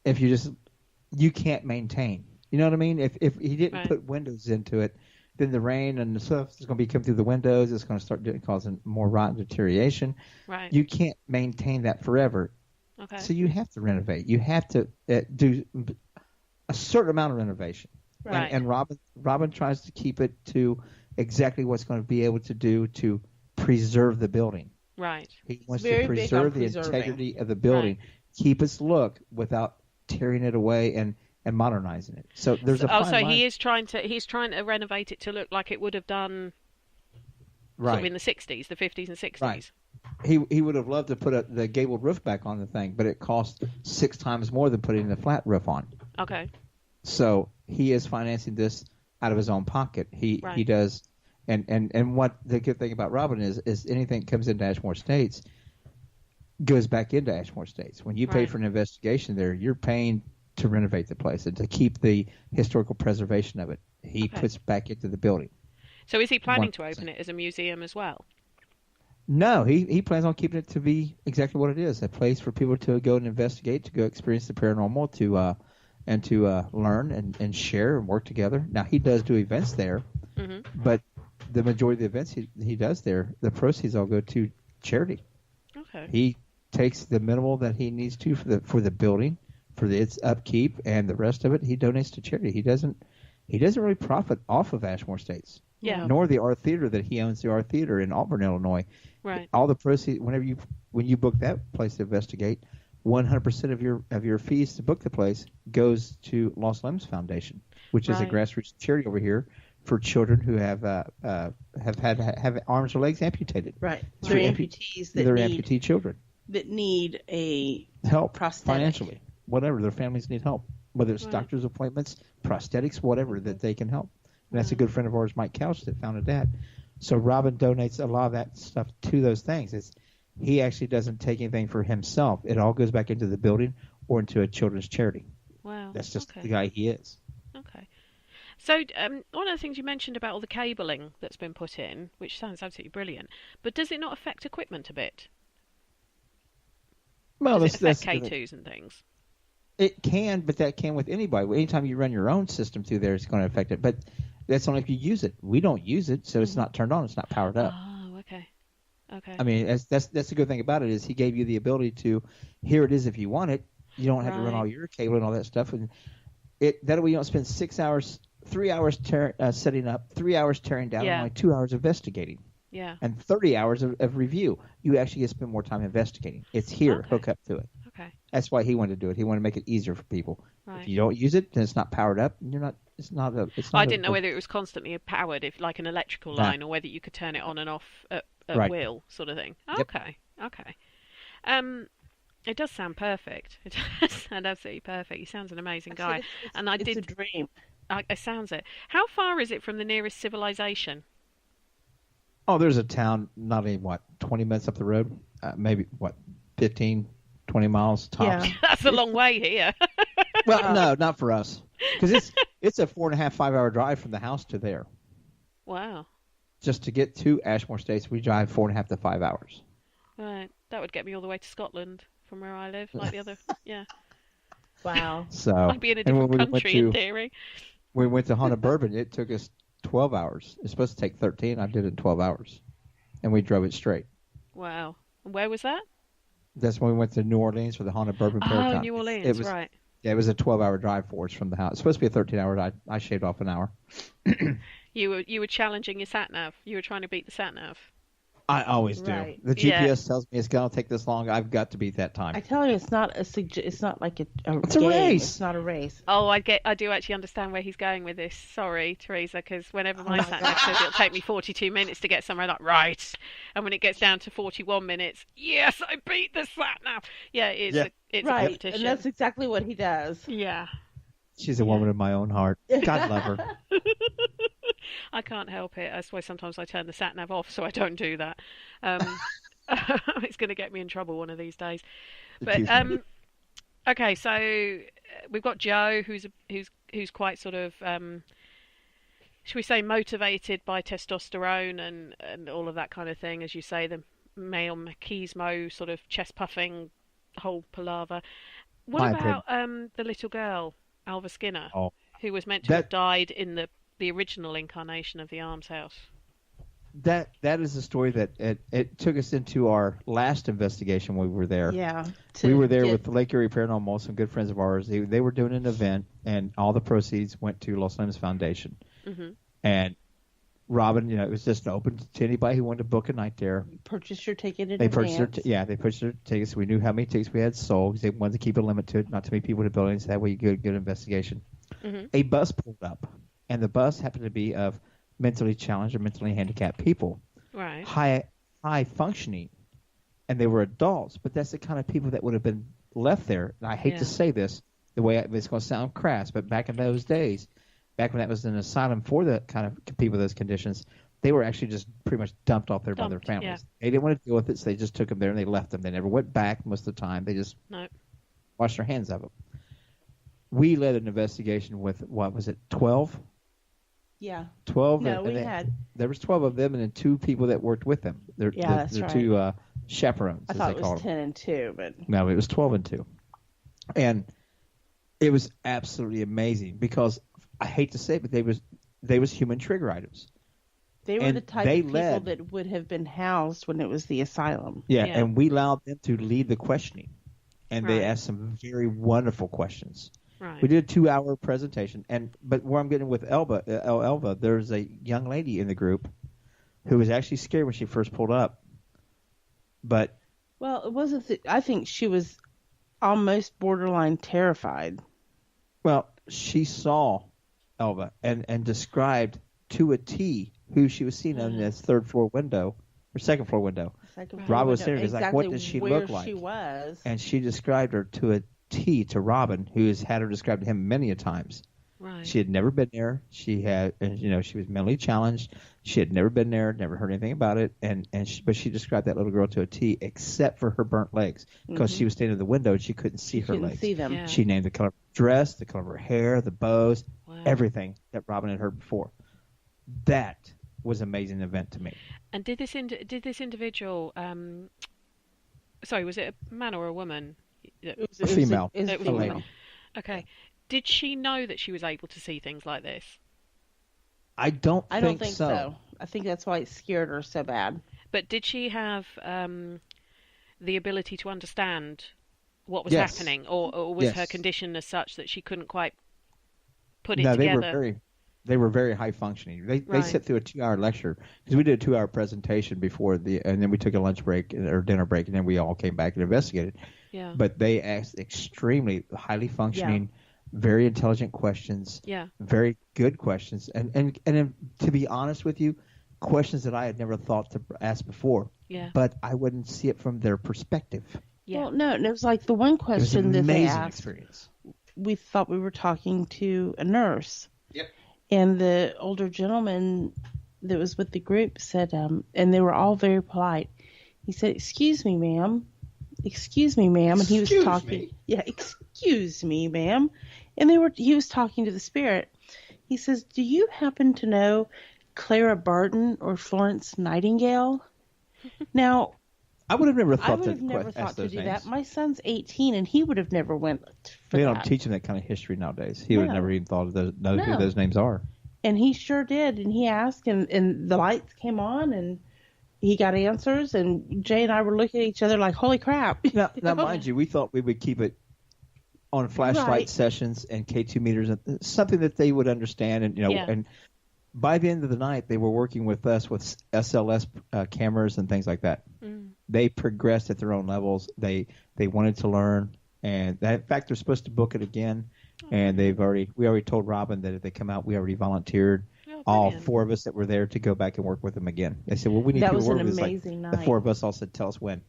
you can't maintain. You know what I mean? If he didn't put windows into it, then the rain and the stuff is going to be coming through the windows. It's going to start causing more rot and deterioration. Right. You can't maintain that forever. Okay. So you have to renovate. You have to do a certain amount of renovation. Right. And Robin tries to keep it to exactly what's going to be able to do to preserve the building. Right. He wants to preserve the integrity of the building, keep its look without tearing it away and modernizing it. So there's a fine line. he's trying to renovate it to look like it would have done sort of in the 60s, the 50s and 60s. Right. he would have loved to put the gabled roof back on the thing, but it cost 6 times more than putting the flat roof on. Okay. So he is financing this out of his own pocket. He does, and what the good thing about Robin is anything that comes into Ashmore Estates goes back into Ashmore Estates. When you pay for an investigation there, you're paying to renovate the place and to keep the historical preservation of it. He puts back into the building. So is he planning to open it as a museum as well? No, he plans on keeping it to be exactly what it is, a place for people to go and investigate, to go experience the paranormal, to learn and share and work together. Now, he does do events there, but the majority of the events he does there, the proceeds all go to charity. Okay. He takes the minimal that he needs to for the building, for its upkeep, and the rest of it he donates to charity. He doesn't really profit off of Ashmore Estates. Yeah. Nor the art theater that he owns, the art theater in Auburn, Illinois. Right. All the proceeds, when you book that place to investigate, 100% of your fees to book the place goes to Lost Limbs Foundation, which is a grassroots charity over here for children who have arms or legs amputated. Right. They're amputees amputee children that need a help prosthetic. Financially, whatever their families need help, whether it's doctor's appointments, prosthetics, whatever that they can help. And that's a good friend of ours, Mike Couch, that founded that. So Robin donates a lot of that stuff to those things. He actually doesn't take anything for himself. It all goes back into the building or into a children's charity. Wow. That's just the guy he is. Okay. So one of the things you mentioned about all the cabling that's been put in, which sounds absolutely brilliant, but does it not affect equipment a bit? Well, does it affect K2s and things? It can, but that can with anybody. Anytime you run your own system through there, it's going to affect it. But that's only if you use it. We don't use it, so it's not turned on. It's not powered up. Oh, okay. Okay. I mean, that's the good thing about it is he gave you the ability to, here it is if you want it. You don't have to run all your cable and all that stuff. And that way you don't spend 6 hours, 3 hours setting up, 3 hours tearing down, and only 2 hours investigating. Yeah. And 30 hours of review. You actually get to spend more time investigating. It's here. Hook up to it. Okay. That's why he wanted to do it. He wanted to make it easier for people. Right. If you don't use it, then it's not powered up. You're not. It's not a. It's not I didn't know whether it was constantly powered, if like an electrical line, or whether you could turn it on and off at will, sort of thing. Okay. Yep. Okay. It does sound perfect. It does sound absolutely perfect. He sounds an amazing guy. It's a dream. It sounds it. How far is it from the nearest civilization? Oh, there's a town not even 20 minutes up the road, maybe 15, 20 miles tops. Yeah. That's a long way here. Well, no, not for us, because it's a 4.5, 5 hour drive from the house to there. Wow. Just to get to Ashmore Estates, we drive 4.5 to 5 hours. Right, that would get me all the way to Scotland from where I live, like the other. Yeah. Wow. So I'd be in a different country in theory. We went to Haunted Bourbon. It took us 12 hours. It's supposed to take 13. I did it in 12 hours, and we drove it straight. Wow. And where was that? That's when we went to New Orleans for the Haunted Bourbon Paracon. Oh, New Orleans, right. Yeah, it was a 12-hour drive for us from the house. It's supposed to be a 13-hour. I shaved off an hour. You were challenging your sat-nav. You were trying to beat the sat-nav. I always do. Right. The GPS tells me it's going to take this long. I've got to beat that time. I tell you, it's not like it's a game. Race. It's not a race. Oh, I do actually understand where he's going with this. Sorry, Teresa, because whenever my sat-nav says it'll take me 42 minutes to get somewhere, like, right. And when it gets down to 41 minutes, yes, I beat the sat-nav. Yeah, it's a competition. And that's exactly what he does. Yeah. She's a woman of my own heart. God love her. I can't help it. That's why sometimes I turn the sat-nav off so I don't do that. It's going to get me in trouble one of these days. But okay, so we've got Joe, who's quite sort of, should we say, motivated by testosterone and all of that kind of thing, as you say, the male machismo sort of chest puffing whole palaver. What about the little girl, Alva Skinner, who was meant to have died in the original incarnation of the Arms House? That is a story that it took us into our last investigation when we were there. Yeah. We were there with the Lake Erie Paranormal, some good friends of ours. They were doing an event, and all the proceeds went to Lost Limbs Foundation. Mm-hmm. And Robin, it was just open to anybody who wanted to book a night there. You purchased your ticket in advance. They purchased their tickets. We knew how many tickets we had sold because they wanted to keep a limit to it, not too many people in the building, so that way you get a good investigation. Mm-hmm. A bus pulled up, and the bus happened to be of mentally challenged or mentally handicapped people. Right. High functioning. and they were adults, but that's the kind of people that would have been left there. And I hate to say this, the way it's going to sound crass, but back in those days, back when that was an asylum for the kind of people with those conditions, they were actually just pretty much dumped off there by their families. Yeah. They didn't want to deal with it, so they just took them there and they left them. They never went back most of the time. They just washed their hands of them. We led an investigation with, 12? Yeah. 12? No, there was 12 of them and then 2 people that worked with them. That's right. 2 chaperones, I thought it was 10 and 2, but... No, it was 12 and 2. And it was absolutely amazing because, I hate to say it, but they was human trigger items. They were the type of people that would have been housed when it was the asylum. Yeah, and we allowed them to lead the questioning. And they asked some very wonderful questions. Right. We did a 2-hour presentation. But where I'm getting with Elva, there's a young lady in the group who was actually scared when she first pulled up. But it wasn't. I think she was almost borderline terrified. Well, she saw Elva and described to a T who she was seeing on this second floor window. Robin was saying, exactly, like, what does she look like? She was. And she described her to a T to Robin, who has had her described to him many a times. Right. She had never been there. She was mentally challenged. She had never been there, never heard anything about it. But she described that little girl to a T, except for her burnt legs, because she was standing at the window and she couldn't see her legs. See them. Yeah. She named the color of her dress, the color of her hair, the bows, everything that Robin had heard before. That was an amazing event to me. And did this individual? Sorry, was it a man or a woman? It was a female. It was a female. Okay. Did she know that she was able to see things like this? I don't think so. I think that's why it scared her so bad. But did she have the ability to understand what was happening, or was her condition as such that she couldn't quite put it together? They were very high functioning. They sit through a 2-hour lecture because we did a 2-hour presentation before and then we took a lunch break or dinner break, and then we all came back and investigated. Yeah. But they asked extremely highly functioning, very intelligent questions. Yeah. Very good questions, and to be honest with you, questions that I had never thought to ask before. Yeah. But I wouldn't see it from their perspective. Yeah. Well, no, and it was like the one question that they asked. Experience. We thought we were talking to a nurse. Yep. And the older gentleman that was with the group said, and they were all very polite. He said, "Excuse me, ma'am. Excuse me, ma'am." And he was talking. Yeah, "Excuse me, ma'am." And he was talking to the spirit. He says, "Do you happen to know Clara Barton or Florence Nightingale?" Now, I would have never thought to do that. My son's 18, and he would have never went for that. They don't teach him that kind of history nowadays. He would have never even thought of know who those names are. And he sure did. And he asked, and the lights came on, and he got answers. And Jay and I were looking at each other like, holy crap. Now mind you, we thought we would keep it on flashlight sessions and K2 meters, something that they would understand. And and by the end of the night, they were working with us with SLS cameras and things like that. Mm. They progressed at their own levels. They wanted to learn, and in fact, they're supposed to book it again. And we already told Robin that if they come out, we already volunteered all 4 of us that were there to go back and work with them again. They said, "Well, we need to work with us." That was an amazing night. The 4 of us all said, "Tell us when.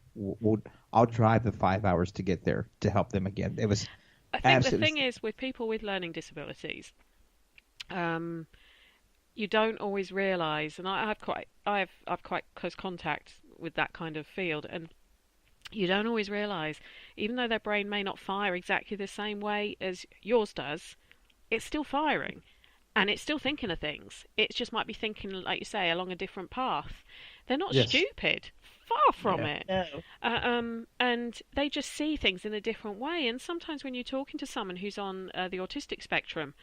I'll drive the 5 hours to get there to help them again." It was. I think the thing is with people with learning disabilities, you don't always realise, and I've quite close contact with that kind of field, and you don't always realise, even though their brain may not fire exactly the same way as yours does, it's still firing, and it's still thinking of things. It just might be thinking, like you say, along a different path. They're not stupid, far from it. No. And they just see things in a different way. And sometimes when you're talking to someone who's on the autistic spectrum,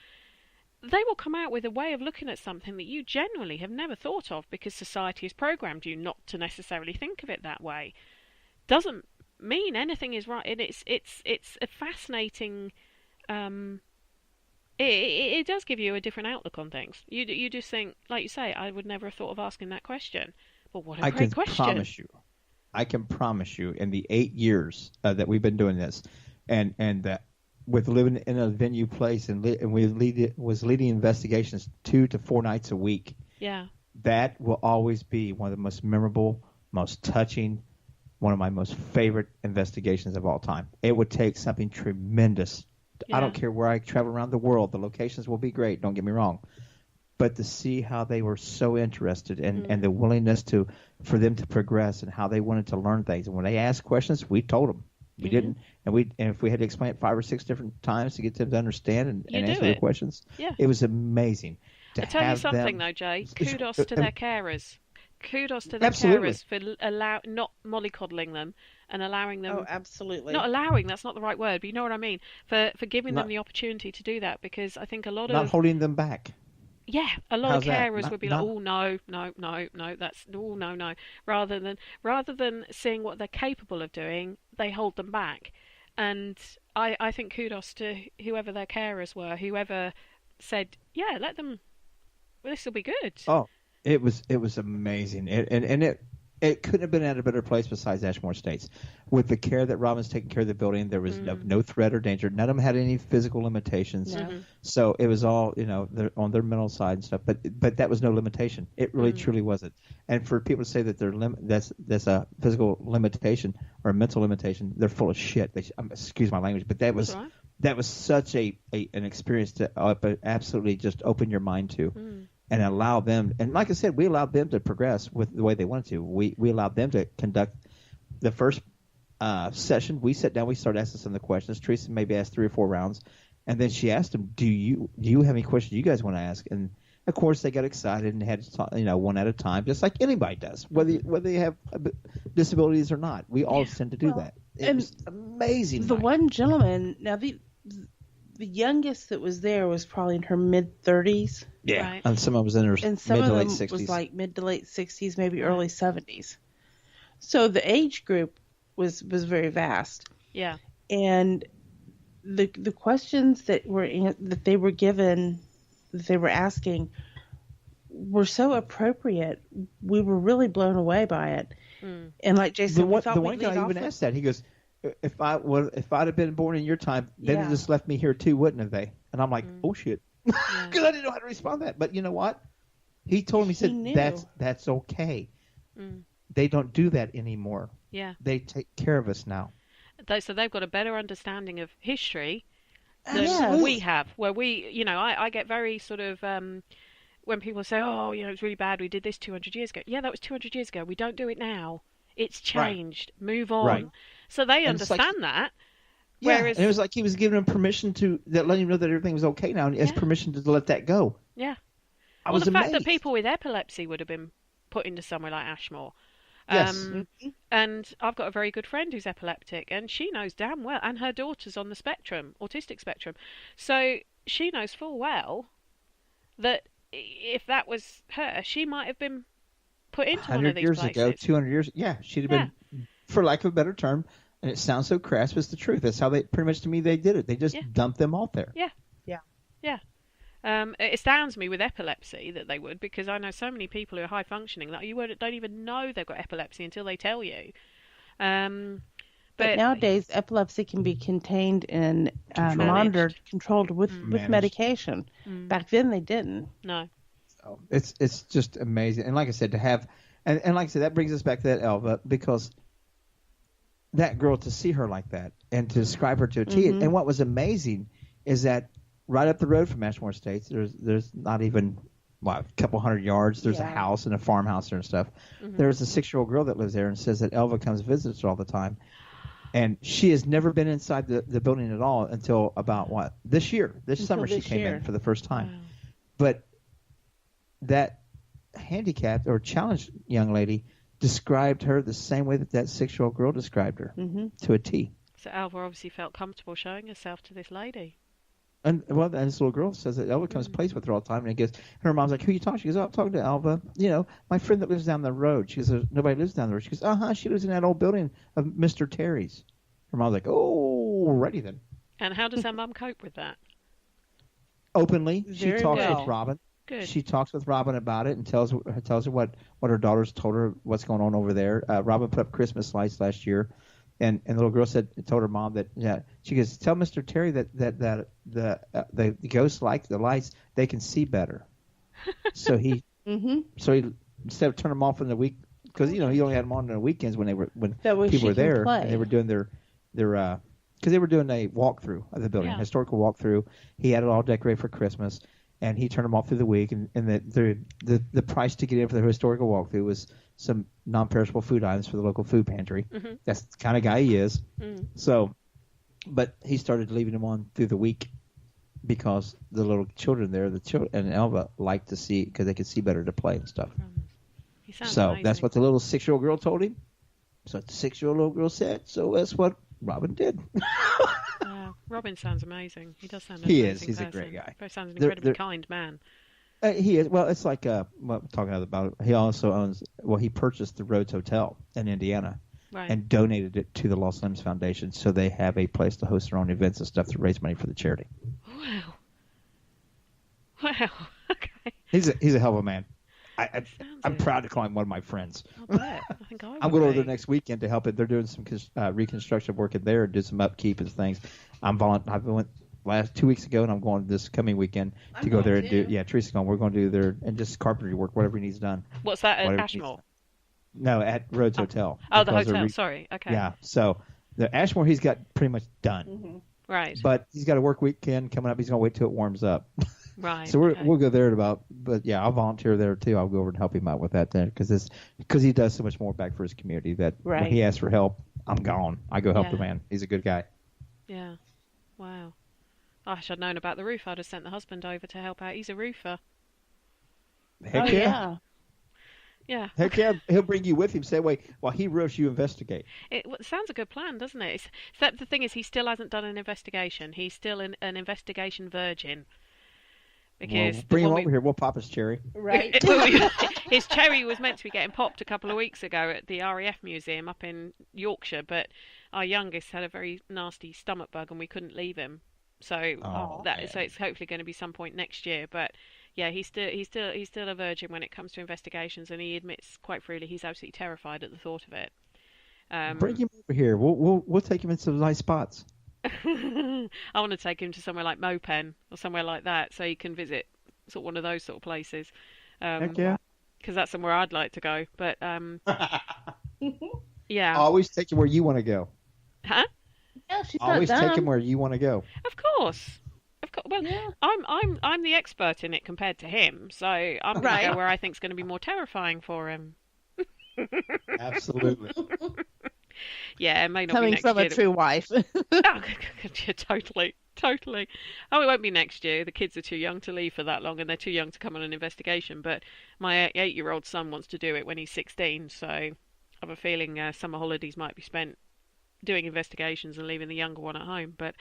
they will come out with a way of looking at something that you genuinely have never thought of, because society has programmed you not to necessarily think of it that way. Doesn't mean anything is right. And it's a fascinating. It does give you a different outlook on things. You just think, like you say, I would never have thought of asking that question. But what a great question! I can promise you, in the 8 years that we've been doing this, and that. With living in a venue place and was leading investigations 2 to 4 nights a week. Yeah. That will always be one of the most memorable, most touching, one of my most favorite investigations of all time. It would take something tremendous. Yeah. I don't care where I travel around the world. The locations will be great. Don't get me wrong. But to see how they were so interested and the willingness for them to progress and how they wanted to learn things. And when they asked questions, we told them. We didn't. And if we had to explain it 5 or 6 different times to get them to understand and answer their questions, it was amazing. I'll tell you something, though, Jay. Kudos to their carers. Kudos to their carers for not mollycoddling them and allowing them. Oh, absolutely. Not allowing, that's not the right word, but you know what I mean. For giving them the opportunity to do that, because I think a lot of. Not holding them back. Yeah, a lot of carers would be like, oh no, that's no. Rather than seeing what they're capable of doing, they hold them back. And I think kudos to whoever their carers were, whoever said, yeah, let them. This will be good. Oh, it was amazing. It couldn't have been at a better place besides Ashmore Estates. With the care that Robin's taking care of the building, there was no threat or danger. None of them had any physical limitations. No. So it was all, on their mental side and stuff. But that was no limitation. It really truly wasn't. And for people to say that that's a physical limitation or a mental limitation, they're full of shit. Excuse my language, but that was such an experience to absolutely just open your mind to. And allow them, and like I said, we allowed them to progress with the way they wanted to. We allowed them to conduct the first session. We sat down, we started asking some of the questions. Teresa maybe asked 3 or 4 rounds, and then she asked them, "Do you have any questions you guys want to ask?" And of course, they got excited and had to talk, one at a time, just like anybody does, whether they have disabilities or not. We all tend to do that. It was amazing. The one gentleman, now the youngest that was there was probably in her mid-30s. Yeah, right. And some of them was in her mid to late 60s. Was like mid to late 60s, maybe early 70s. So the age group was very vast. Yeah. And the questions that they were given, that they were asking, were so appropriate. We were really blown away by it. And like Jason, the one guy even asked that. He goes, If I'd have been born in your time, they'd have just left me here too, wouldn't have they? And I'm like, oh shit, because I didn't know how to respond to that. But you know what? He told me, he said that's okay. They don't do that anymore. Yeah, they take care of us now. So they've got a better understanding of history than we have. Where we, I get very sort of when people say, oh, it's really bad. We did this 200 years ago. Yeah, that was 200 years ago. We don't do it now. It's changed. Right. Move on. Right. So they understand that. Yeah, whereas, and it was like he was giving him permission letting him know that everything was okay now, and he has permission to let that go. Yeah. I was amazed. The fact that people with epilepsy would have been put into somewhere like Ashmore. Yes. And I've got a very good friend who's epileptic, and she knows damn well, and her daughter's on the autistic spectrum. So she knows full well that if that was her, she might have been put into one of these places. 100 years ago, 200 years, she'd have been, for lack of a better term, and it sounds so crass, but it's the truth. That's how they, pretty much to me, they did it. They just dumped them off there. Yeah. It astounds me with epilepsy that they would, because I know so many people who are high functioning that you don't even know they've got epilepsy until they tell you. But nowadays, epilepsy can be contained and monitored, controlled with medication. Back then, they didn't. No. So it's just amazing. And like I said, to have, and like I said, that brings us back to that Elva, because that girl, to see her like that and to describe her to a T. And what was amazing is that right up the road from Ashmore Estates, there's not even a couple 100 yards. There's a house and a farmhouse there and stuff. There's a 6-year-old girl that lives there and says that Elva comes visits her all the time. And she has never been inside the building at all until about this summer she came in for the first time. Wow. But that handicapped or challenged young lady described her the same way that 6-year-old girl described her to a T. So Elva obviously felt comfortable showing herself to this lady. And this little girl says that Elva comes plays with her all the time, and her mom's like, "Who are you talking?" She goes, "Oh, I'm talking to Elva. My friend that lives down the road." She goes, "Nobody lives down the road." She goes, she lives in that old building of Mr. Terry's. Her mom's like, "Oh, righty then." And how does her mom cope with that? Openly, she talks with Robin. Good. She talks with Robin about it and tells her what her daughters told her, what's going on over there. Robin put up Christmas lights last year. And the little girl told her mom that she goes, tell Mr. Terry that the ghosts like the lights, they can see better. So he instead of turning them off in the week because he only had them on the weekends when That way people she were can there play. and they were doing their because they were doing a walkthrough of the building, Yeah. historical walkthrough. He had it all decorated for Christmas, and he turned them off through the week. And the price to get in for the historical walkthrough was some non-perishable food items for the local food pantry. Mm-hmm. That's the kind of guy he is. Mm. So, but he started leaving them on through the week because the little children there, the children and Elva, liked to see because they could see better to play and stuff. He sounds So amazing. that's what the little 6-year-old girl told him. So the 6-year-old girl said. So that's what Robin did. Robin sounds amazing. He does sound an He amazing is. He's a person. great guy. He sounds an They're- incredibly kind man. He is. Well, it's like talking about. He also owns. Well, he purchased the Rhodes Hotel in Indiana Right. and donated it to the Lost Limbs Foundation, so they have a place to host their own events and stuff to raise money for the charity. Wow. Wow. Okay. He's a hell of a man. I'm Sounds it. proud to call him one of my friends. I'll bet. I think I would I'm going over be. there next weekend to help it. They're doing some reconstruction work in there and do some upkeep and things. I went last 2 weeks ago, and I'm going this coming weekend to go there and do. Yeah, Teresa's going. We're going to do there and just carpentry work, whatever he needs done. What's that at Whatever he needs Ashmore? done. No, at Rhodes Hotel. Oh, the Because they're hotel. Sorry. Okay. Yeah, so the Ashmore he's got pretty much done, Right. but he's got a work weekend coming up. He's going to wait till it warms up. Right. So okay. we'll go there at about. But yeah, I'll volunteer there too. I'll go over and help him out with that then because he does so much more back for his community that when Right. he asks for help, I'm gone. I go help Yeah. the man. He's a good guy. Yeah. Wow. I should have known about the roof. I'd have sent the husband over to help out. He's a roofer. Heck Oh, yeah. yeah. Yeah. Heck yeah. He'll bring you with him. Say, wait, while he roofs, you investigate. It sounds a good plan, doesn't it? Except the thing is, he still hasn't done an investigation. He's still an investigation virgin. Because Well, bring him when over here. We'll pop his cherry. Right. his cherry was meant to be getting popped a couple of weeks ago at the RAF Museum up in Yorkshire, but our youngest had a very nasty stomach bug and we couldn't leave him. So so it's hopefully going to be some point next year. But yeah, he's still a virgin when it comes to investigations, and he admits quite freely he's absolutely terrified at the thought of it. Bring him over here. We'll take him in some nice spots. I want to take him to somewhere like Mopen or somewhere like that, so he can visit sort of one of those sort of places. Heck yeah. Because that's somewhere I'd like to go. But yeah. Always take him where you want to go. Huh? Yeah, she's Always not take dumb. him where you want to go. Of course. Well, Yeah. I'm the expert in it compared to him, so I'm going to Right. go where I think is going to be more terrifying for him. Absolutely. Yeah, it may not be Coming next from year. a true wife. Oh, yeah, totally. Oh, it won't be next year. The kids are too young to leave for that long, and they're too young to come on an investigation. But my 8-year-old son wants to do it when he's 16, so I have a feeling summer holidays might be spent doing investigations and leaving the younger one at home. But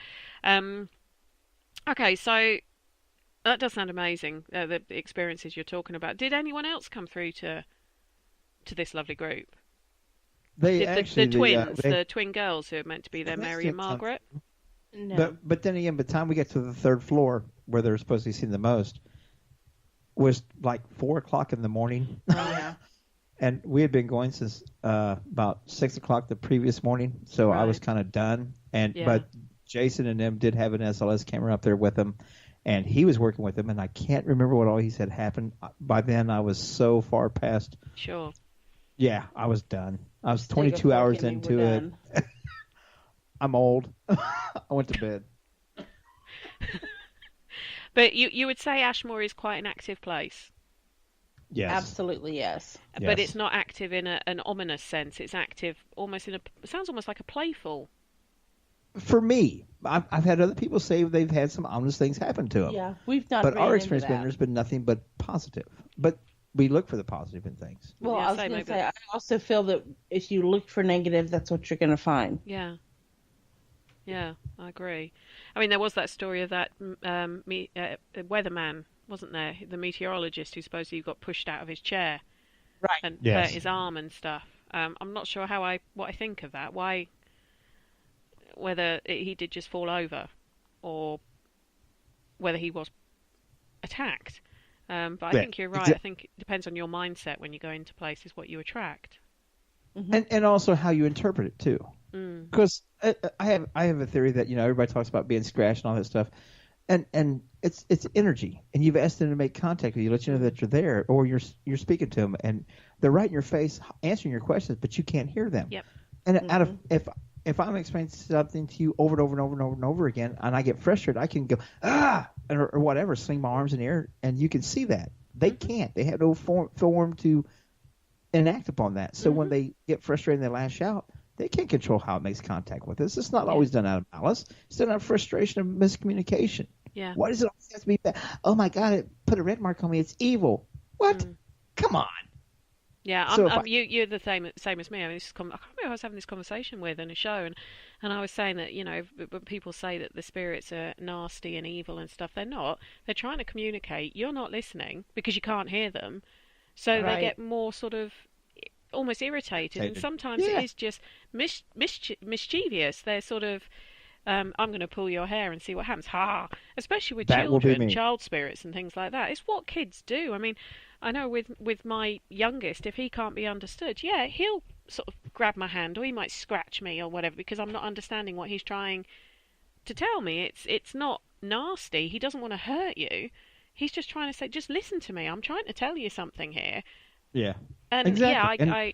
okay, so that does sound amazing. The experiences you're talking about. Did anyone else come through to this lovely group? They Did actually the twins, they- the twin girls who are meant to be there, That's Mary and the- Margaret? No. But then again, by the time we get to the third floor where they're supposed to be seen the most, was like 4:00 in the morning, Yeah. and we had been going since about 6:00 the previous morning. So I was Right. kind of done. Yeah. But Jason and them did have an SLS camera up there with them, and he was working with them. And I can't remember what all he said happened. By then, I was so far past. Sure. Yeah, I was done. I was Say 22 before hours Kimmy, into we're it. done. I'm old. I went to bed. But you would say Ashmore is quite an active place. Yes. Absolutely, yes. But Yes. it's not active in an ominous sense. It's active almost it sounds almost like a playful. For me, I've had other people say they've had some ominous things happen to them. Yeah, we've not. But ran our into experience that. has been nothing but positive. But we look for the positive in things. Well, Yeah, I was say going maybe- to say, I also feel that if you look for negative, that's what you're going to find. Yeah. Yeah, I agree. I mean, there was that story of that weatherman, wasn't there? The meteorologist who supposedly got pushed out of his chair Right. and Yes. hurt his arm and stuff. I'm not sure what I think of that. Whether he did just fall over, or whether he was attacked. But I Yeah, think you're right. I think it depends on your mindset when you go into places, what you attract. And also how you interpret it too. Because I have a theory that everybody talks about being scratched and all that stuff, and it's energy, and you've asked them to make contact with you, let you know that you're there, or you're speaking to them, and they're right in your face answering your questions, but you can't hear them. Yep. And out of if I'm explaining something to you over and over and over and over and over again, and I get frustrated, I can go or whatever, swing my arms in the air, and you can see that they can't. They have no form to enact upon that. So when they get frustrated and they lash out, they can't control how it makes contact with us. It's not always done out of malice. It's done out of frustration and miscommunication. Yeah. Why does it always have to be bad? Oh my God! It put a red mark on me. It's evil. What? Come on. Yeah, So you're the same as me. I mean, I can't remember who I was having this conversation with in a show, and I was saying that, you know, when people say that the spirits are nasty and evil and stuff, they're not. They're trying to communicate. You're not listening because you can't hear them, so they get more sort of almost irritated. And sometimes it is just mischievous. They're sort of, I'm going to pull your hair and see what happens. Ha! Especially with children, child spirits and things like that. It's what kids do. I mean, I know with my youngest, if he can't be understood, he'll sort of grab my hand, or he might scratch me or whatever, because I'm not understanding what he's trying to tell me. It's not nasty. He doesn't want to hurt you. He's just trying to say, just listen to me. I'm trying to tell you something here. Yeah. And exactly.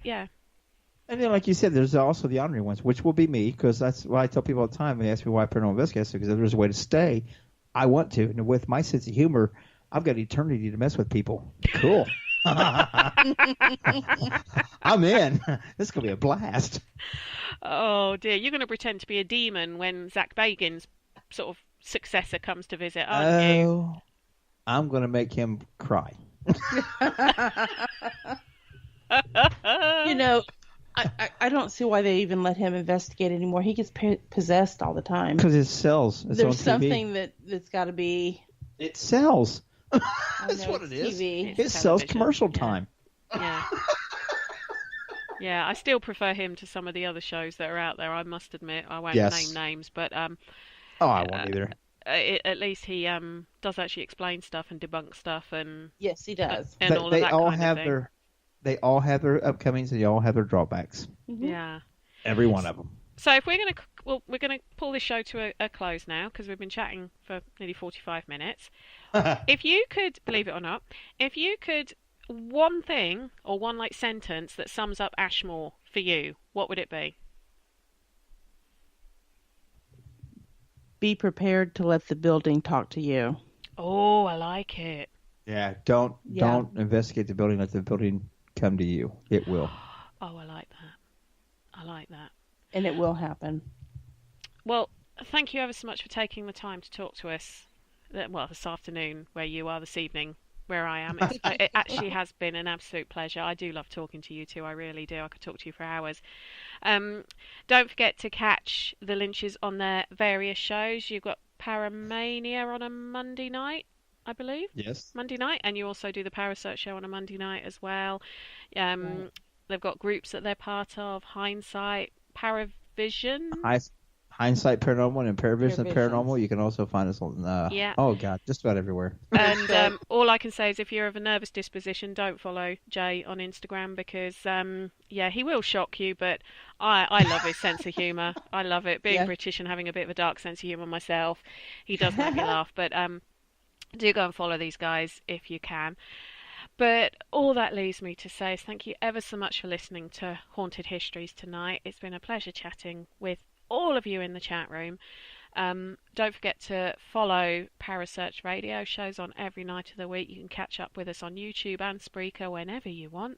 And then, like you said, there's also the honorary ones, which will be me, because that's what I tell people all the time. They ask me why paranormal investigators, because if there's a way to stay, I want to. And with my sense of humor, I've got eternity to mess with people. Cool. I'm in. This is going to be a blast. Oh, dear. You're going to pretend to be a demon when Zach Bagan's sort of successor comes to visit, aren't you? I'm going to make him cry. You know, I don't see why they even let him investigate anymore. He gets possessed all the time. Because it sells. It's There's something that's got to be... It sells. That's what it is. It sells commercial time. Yeah. Yeah, I still prefer him to some of the other shows that are out there, I must admit. I won't name names, but... I won't either. At least he does actually explain stuff and debunk stuff, and... Yes, he does. And all of that kind of thing. They all have their upcomings, and they all have their drawbacks. Mm-hmm. Yeah. Every one of them. So if we're going to pull this show to a close now, because we've been chatting for nearly 45 minutes. If you could, believe it or not, one thing or one sentence that sums up Ashmore for you, what would it be? Be prepared to let the building talk to you. Oh, I like it. Yeah, don't investigate the building. Let the building come to you. It will. Oh, I like that. And it will happen. Well, thank you ever so much for taking the time to talk to us. Well, this afternoon where you are, this evening where I am. It actually has been an absolute pleasure. I do love talking to you two. I really do. I could talk to you for hours. Don't forget to catch the Lynches on their various shows. You've got Paramania on a Monday night, I believe. Yes. Monday night. And you also do the Parasearch show on a Monday night as well. They've got groups that they're part of. Hindsight, Paravision. Hindsight Paranormal and Paravision Paranormal. You can also find us on just about everywhere. And all I can say is if you're of a nervous disposition, don't follow Jay on Instagram, because he will shock you, but I love his sense of humour. I love it. Being British and having a bit of a dark sense of humour myself, he does make me laugh. But do go and follow these guys if you can. But all that leaves me to say is thank you ever so much for listening to Haunted Histories tonight. It's been a pleasure chatting with all of you in the chat room. Don't forget to follow Parasearch Radio. Shows on every night of the week. You can catch up with us on YouTube and Spreaker whenever you want.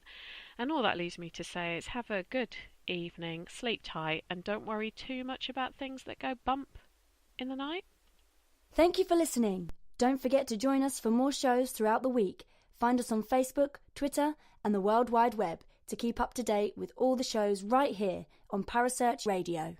And all that leaves me to say is have a good evening, sleep tight, and don't worry too much about things that go bump in the night. Thank you for listening. Don't forget to join us for more shows throughout the week. Find us on Facebook, Twitter, and the World Wide Web to keep up to date with all the shows right here on Parasearch Radio.